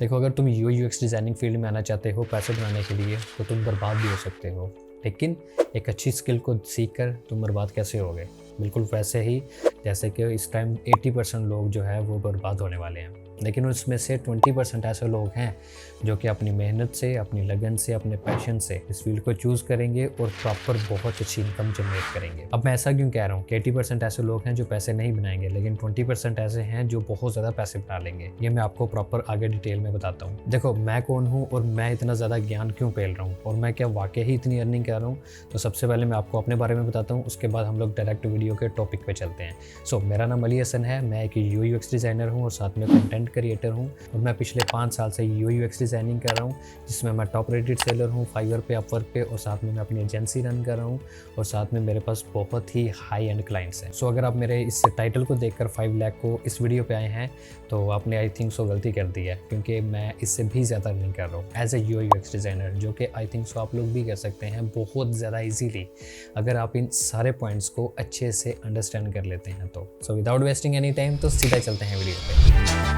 देखो, अगर तुम यूआई यूएक्स डिज़ाइनिंग फील्ड में आना चाहते हो पैसे बनाने के लिए तो तुम बर्बाद भी हो सकते हो। लेकिन एक अच्छी स्किल को सीख कर तुम बर्बाद कैसे होगे? बिल्कुल वैसे ही जैसे कि इस टाइम 80% लोग जो है वो बर्बाद होने वाले हैं। लेकिन उसमें से 20% ऐसे लोग हैं जो कि अपनी मेहनत से, अपनी लगन से, अपने पैशन से इस फील्ड को चूज़ करेंगे और प्रॉपर बहुत अच्छी इनकम जनरेट करेंगे। अब मैं ऐसा क्यों कह रहा हूँ कि 80% ऐसे लोग हैं जो पैसे नहीं बनाएंगे, लेकिन 20% ऐसे हैं जो बहुत ज़्यादा पैसे बना लेंगे। ये मैं आपको प्रॉपर आगे डिटेल में बताता हूँ। देखो, मैं कौन हूँ और मैं इतना ज़्यादा ज्ञान क्यों फैल रहा हूँ और मैं क्या वाकई ही इतनी अर्निंग कर रहा हूँ। तो सबसे पहले मैं आपको अपने बारे में बताता हूँ, उसके बाद हम लोग डायरेक्ट वीडियो के टॉपिक पे चलते हैं। मेरा नाम अली हसन है, मैं एक यूआई यूएक्स डिज़ाइनर हूँ और साथ में कंटेंट क्रिएटर हूँ और मैं पिछले 5 साल से यूआई यूएक्स डिज़ाइनिंग कर रहा हूँ, जिसमें मैं टॉप रेटेड सेलर हूँ फाइवर पे, अपवर्क पे, और साथ में मैं अपनी एजेंसी रन कर रहा हूँ और साथ में मेरे पास बहुत ही हाई एंड क्लाइंट्स हैं। अगर आप मेरे इस टाइटल को देखकर 5 लाख को इस वीडियो पे आए हैं तो आपने आई थिंक गलती कर दी है, क्योंकि मैं इससे भी ज़्यादा अर्निंग कर रहा हूँ as a UI UX designer, जो कि आई थिंक आप लोग भी कर सकते हैं बहुत ज़्यादा ईजीली अगर आप इन सारे पॉइंट्स को अच्छे से अंडरस्टैंड कर लेते हैं तो विदाउट वेस्टिंग एनी टाइम तो सीधा चलते हैं वीडियो पे।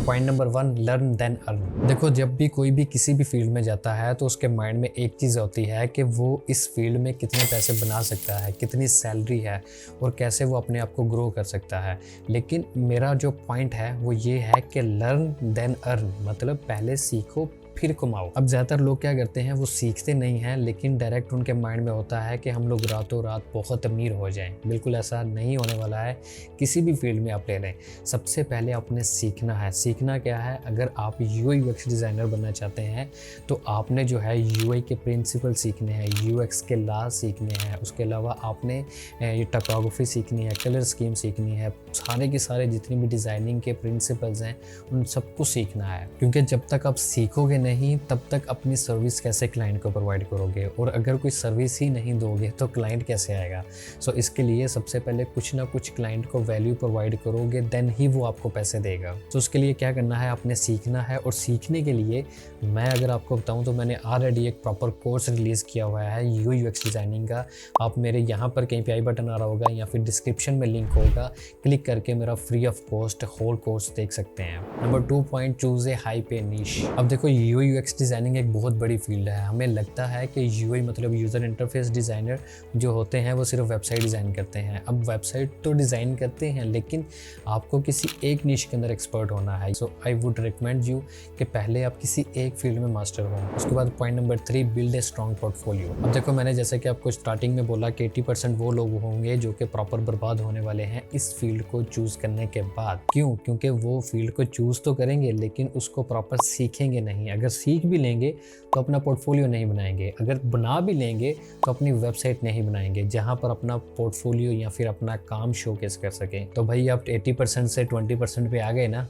Point number 1, learn then earn. देखो, जब भी कोई भी किसी भी फील्ड में जाता है तो उसके माइंड में एक चीज़ होती है कि वो इस फील्ड में कितने पैसे बना सकता है, कितनी सैलरी है और कैसे वो अपने आप को ग्रो कर सकता है। लेकिन मेरा जो पॉइंट है वो ये है कि लर्न देन अर्न, मतलब पहले सीखो फिर कमाओ। अब ज़्यादातर लोग क्या करते हैं, वो सीखते नहीं हैं, लेकिन डायरेक्ट उनके माइंड में होता है कि हम लोग रातों रात बहुत अमीर हो जाएं। बिल्कुल ऐसा नहीं होने वाला है। किसी भी फील्ड में आप ले लें, सबसे पहले आपने सीखना है। सीखना क्या है? अगर आप यूआई यूएक्स डिज़ाइनर बनना चाहते हैं तो आपने जो है यूआई के प्रिंसिपल सीखने हैं, यूएक्स के लॉ सीखने हैं। उसके अलावा आपने ये टाइपोग्राफी सीखनी है, कलर स्कीम सीखनी है, सारे के सारे जितनी भी डिज़ाइनिंग के प्रिंसिपल्स हैं उन सबको सीखना है। क्योंकि जब तक आप सीखोगे नहीं तब तक अपनी सर्विस कैसे क्लाइंट को प्रोवाइड करोगे, और अगर कोई सर्विस ही नहीं दोगे तो क्लाइंट कैसे आएगा। इसके लिए सबसे पहले कुछ ना कुछ क्लाइंट को वैल्यू प्रोवाइड करोगे, देन ही वो आपको पैसे देगा। उसके लिए क्या करना है, आपने सीखना है। और सीखने के लिए मैं अगर आपको बताऊं तो मैंने ऑलरेडी एक प्रॉपर कोर्स रिलीज़ किया हुआ है यूआई यूएक्स डिज़ाइनिंग का। आप मेरे यहाँ पर कहीं पे आई बटन आ रहा होगा या फिर डिस्क्रिप्शन में लिंक होगा, क्लिक करके मेरा free of cost whole course देख सकते हैं। Number 2 point, choose a high pay niche. अब देखो, यूआई यूएक्स डिज़ाइनिंग एक बहुत बड़ी फील्ड है। हमें लगता है कि यूआई मतलब यूज़र इंटरफेस डिज़ाइनर जो होते हैं वो सिर्फ वेबसाइट डिज़ाइन करते हैं। अब वेबसाइट तो डिज़ाइन करते हैं, लेकिन आपको किसी एक निश के अंदर एक्सपर्ट होना है। आई वुड रिकमेंड यू कि पहले आप किसी एक फील्ड में मास्टर हो। उसके बाद point number 3, build a strong portfolio. अब देखो, मैंने जैसे कि आपको स्टार्टिंग में बोला कि 80% वो लोग होंगे जो कि प्रॉपर बर्बाद होने वाले हैं इस फील्ड को चूज़ करने के बाद। क्यों? क्योंकि वो फील्ड को चूज़ तो करेंगे लेकिन उसको प्रॉपर सीखेंगे नहीं। अगर सीख भी लेंगे तो अपना पोर्टफोलियो नहीं बनाएंगे, अगर बना भी लेंगे तो अपनी वेबसाइट नहीं बनाएंगे जहां पर अपना पोर्टफोलियो या फिर अपना काम शोकेस कर सकें। तो भाई, आप 80% से 20% पे आ गए ना।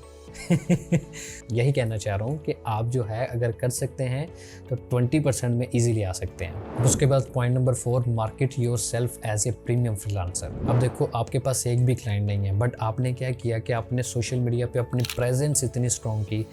यही कहना चाह रहा हूँ कि आप जो है अगर कर सकते हैं तो 20% में इजीली आ सकते हैं। उसके बाद point number 4, market yourself as a premium freelancer. अब देखो, आपके पास एक भी क्लाइंट नहीं है, बट आपने क्या किया कि आपने सोशल मीडिया पे अपनी प्रेजेंस इतनी स्ट्रॉन्ग की,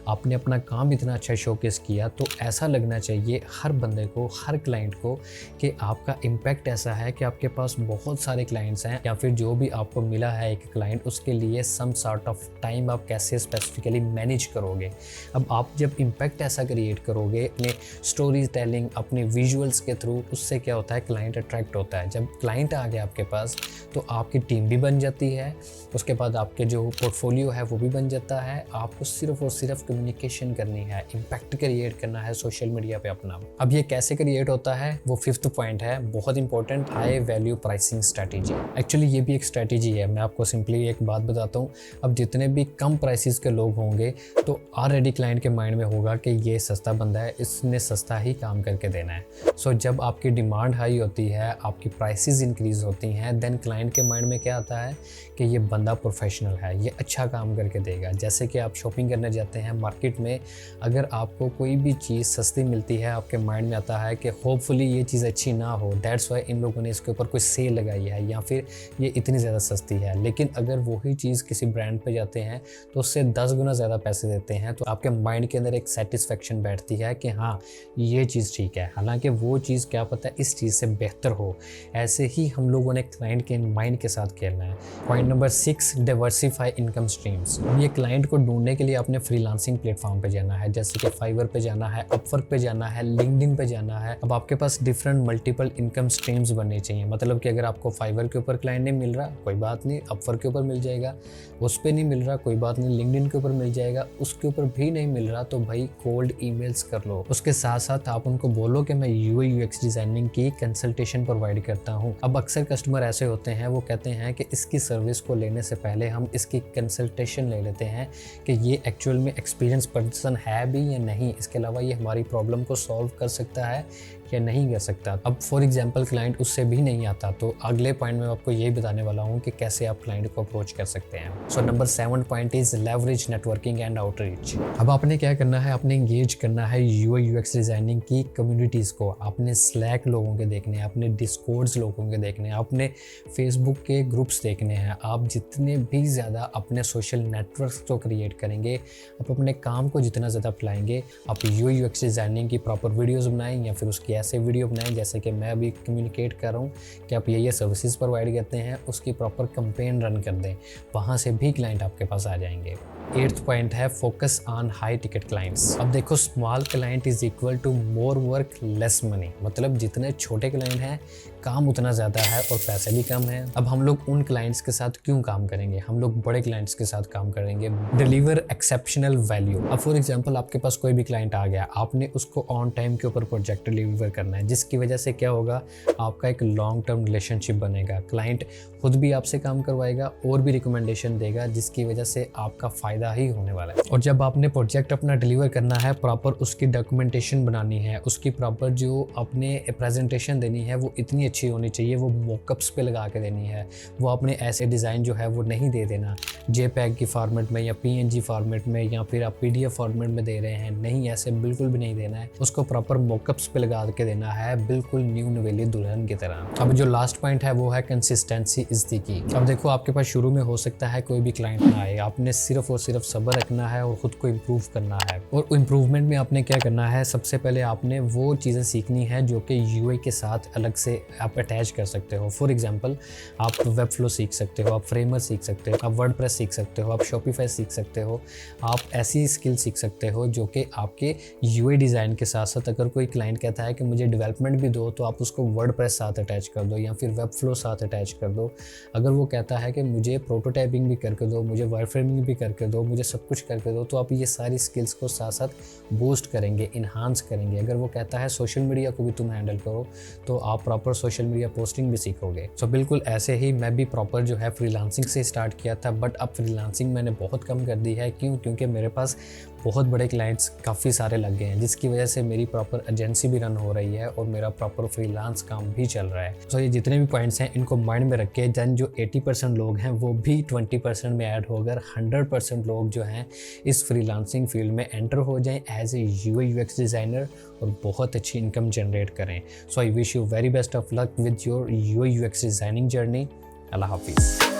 आपने अपना काम इतना अच्छा शोकेस किया, तो ऐसा लगना चाहिए हर बंदे को, हर क्लाइंट को कि आपका इम्पैक्ट ऐसा है कि आपके पास बहुत सारे क्लाइंट्स हैं, या फिर जो भी आपको मिला है एक क्लाइंट, उसके लिए सम सॉर्ट ऑफ टाइम आप कैसे स्पेसिफिकली मैनेज करोगे। अब आप जब इम्पैक्ट ऐसा क्रिएट करोगे अपने स्टोरी टेलिंग, अपने विजुअल्स के थ्रू, उससे क्या होता है, क्लाइंट अट्रैक्ट होता है। जब क्लाइंट आ गया आपके पास तो आपकी टीम भी बन जाती है, उसके बाद आपके जो पोर्टफोलियो है वो भी बन जाता है। आपको सिर्फ और सिर्फ कम्युनिकेशन करनी है, इम्पैक्ट क्रिएट करना है सोशल मीडिया पे अपना। अब ये कैसे क्रिएट होता है, वो 5th पॉइंट है, बहुत important, high value pricing strategy. Actually ये भी एक स्ट्रैटेजी है। मैं आपको सिंपली एक बात बताता हूँ। अब जितने भी कम प्राइसेस के लोग होंगे तो ऑलरेडी क्लाइंट के माइंड में होगा कि ये सस्ता बंदा है, इसने सस्ता ही काम करके देना है। जब आपकी डिमांड हाई होती है, आपकी प्राइसेस इंक्रीज होती हैं, देन क्लाइंट के माइंड में क्या आता है कि ये बंदा प्रोफेशनल है, ये अच्छा काम करके देगा। जैसे कि आप शॉपिंग करने जाते हैं मार्केट में, अगर आपको कोई भी चीज़ सस्ती मिलती है, आपके माइंड में आता है कि होपफुली ये चीज़ अच्छी ना हो, दैट्स वाई इन लोगों ने इसके ऊपर कोई सेल लगाई है या फिर ये इतनी ज़्यादा सस्ती है। लेकिन अगर वही चीज़ किसी ब्रांड पे जाते हैं तो उससे 10 गुना ज़्यादा पैसे देते हैं तो आपके माइंड के अंदर एक सेटिस्फेक्शन बैठती है कि हाँ ये चीज़ ठीक है, हालांकि वो चीज़ क्या पता है इस चीज़ से बेहतर हो। ऐसे ही हम लोगों ने क्लाइंट के माइंड के साथ खेलना है। Point number 6, diversify income streams. ये क्लाइंट को ढूंढने के लिए आपने फ्रीलांसिंग प्लेटफॉर्म पे जाना है, जैसे कि फाइवर पे जाना है, अपवर्क पे जाना है, लिंक्डइन पे जाना है। अब आपके पास डिफरेंट मल्टीपल इनकम स्ट्रीम्स बनने चाहिए। मतलब कि अगर आपको फाइवर के ऊपर क्लाइंट नहीं मिल रहा कोई बात नहीं, अपवर्क के ऊपर मिल जाएगा। उस पर नहीं मिल रहा कोई बात नहीं, लिंक्डइन के ऊपर मिल जाएगा। उसके ऊपर भी नहीं मिल रहा तो भाई कोल्ड ईमेल्स कर लो। उसके साथ साथ आप उनको बोलो कि मैं यूआई यूएक्स डिजाइनिंग की कंसल्टेशन प्रोवाइड करता हूँ। अब अक्सर कस्टमर ऐसे होते हैं वो कहते हैं कि इसकी सर्विस को लेने से पहले हम इसकी कंसल्टेशन ले लेते हैं कि ये एक्चुअल में एक्सपीरियंस पर्सन है भी या नहीं, इसके अलावा ये हमारी प्रॉब्लम को सॉल्व कर सकता है या नहीं कर सकता। अब फॉर एग्जांपल क्लाइंट उससे भी नहीं आता तो अगले पॉइंट में आपको यही बताने वाला हूँ कि कैसे आप क्लाइंट को अप्रोच कर सकते हैं। So number 7 point is leverage networking and outreach. अब आपने क्या करना है, आपने एंगेज करना है यूआई यूएक्स डिजाइनिंग की कम्युनिटीज़ को। आपने स्लैक लोगों के देखने हैं, आपने डिस्कॉर्ड्स लोगों के देखने हैं, आपने फेसबुक के ग्रुप्स देखने हैं। आप जितने भी ज़्यादा अपने सोशल नेटवर्क्स को क्रिएट करेंगे, आप अपने काम को जितना ज़्यादा फैलाएंगे, आप यूआई यूएक्स डिजाइनिंग की प्रॉपर वीडियोज़ बनाएं या फिर उसकी ऐसे वीडियो बनाएं जैसे कि मैं अभी कम्युनिकेट कर रहा हूँ कि आप ये सर्विसेज प्रोवाइड करते हैं, उसकी प्रॉपर कैंपेन रन कर दें। वहाँ से भी क्लाइंट आपके पास आ जाएंगे। 8th पॉइंट है focus on high ticket clients. अब देखो small client is equal to more work less money. मतलब जितने छोटे क्लाइंट हैं काम उतना ज़्यादा है और पैसे भी कम हैं। अब हम लोग उन क्लाइंट्स के साथ क्यों काम करेंगे, हम लोग बड़े क्लाइंट्स के साथ काम करेंगे। Deliver exceptional value. अब फॉर एग्जांपल आपके पास कोई भी क्लाइंट आ गया, आपने उसको ऑन टाइम के ऊपर प्रोजेक्ट डिलीवर करना है, जिसकी वजह से क्या होगा, आपका एक लॉन्ग टर्म रिलेशनशिप बनेगा। क्लाइंट खुद भी आपसे काम करवाएगा और भी रिकमेंडेशन देगा, जिसकी वजह से आपका फ़ायदा ही होने वाला है। और जब आपने प्रोजेक्ट अपना डिलीवर करना है, प्रॉपर उसकी डॉक्यूमेंटेशन बनानी है, उसकी प्रॉपर जो अपने प्रेजेंटेशन देनी है वो इतनी अच्छी होनी चाहिए, वो मॉकअप्स पे लगा के देनी है। वो अपने ऐसे डिज़ाइन जो है वो नहीं दे देना जेपैग की फॉर्मेट में या पीएनजी फॉर्मेट में या फिर आप पीडीएफ फॉर्मेट में दे रहे हैं, नहीं, ऐसे बिल्कुल भी नहीं देना है। उसको प्रॉपर मॉकअप्स पे लगा के देना है, बिल्कुल न्यू नवेली दुल्हन की तरह। अब जो लास्ट पॉइंट है वो है कंसिस्टेंसी इज द की। अब देखो आपके पास शुरू में हो सकता है कोई भी क्लाइंट ना आए, आपने सिर्फ और सिर्फ सब्र रखना है और खुद को इम्प्रूव करना है। और इम्प्रूवमेंट में आपने क्या करना है, सबसे पहले आपने वो चीज़ें सीखनी है जो कि यूआई के साथ अलग से आप अटैच कर सकते हो। फॉर एग्जांपल आप वेब फ्लो सीख सकते हो, आप फ्रेमर सीख सकते हो, आप वर्डप्रेस सीख सकते हो, आप शॉपिफाई सीख सकते हो। आप ऐसी स्किल सीख सकते हो जो कि आपके यूआई डिज़ाइन के साथ साथ, अगर कोई क्लाइंट कहता है कि मुझे डेवलपमेंट भी दो तो आप उसको वर्डप्रेस साथ अटैच कर दो या फिर वेब फ्लो साथ अटैच कर दो। अगर वो कहता है कि मुझे प्रोटोटाइपिंग भी करके दो, मुझे वायरफ्रेमिंग भी करके दो, मुझे सब कुछ करके दो, तो आप ये सारी स्किल्स को साथ साथ बूस्ट करेंगे, इन्हांस करेंगे। अगर वो कहता है सोशल मीडिया को भी तुम हैंडल करो तो आप प्रॉपर सोशल मीडिया पोस्टिंग भी सीखोगे। सो बिल्कुल ऐसे ही मैं भी प्रॉपर जो है फ्रीलांसिंग से स्टार्ट किया था, बट अब फ्रीलांसिंग मैंने बहुत कम कर दी है। क्यों? क्योंकि मेरे पास बहुत बड़े क्लाइंट्स काफ़ी सारे लग गए हैं, जिसकी वजह से मेरी प्रॉपर एजेंसी भी रन हो रही है और मेरा प्रॉपर फ्रीलांस काम भी चल रहा है। सो ये जितने भी पॉइंट्स हैं इनको माइंड में रख के देन जो 80% लोग हैं वो भी 20% में ऐड होकर 100% लोग जो हैं इस फ्रीलांसिंग फील्ड में एंटर हो जाएं as a UI UX designer और बहुत अच्छी इनकम जनरेट करें। So I wish you very best of luck with your UI UX designing journey. Allah हाफिज़।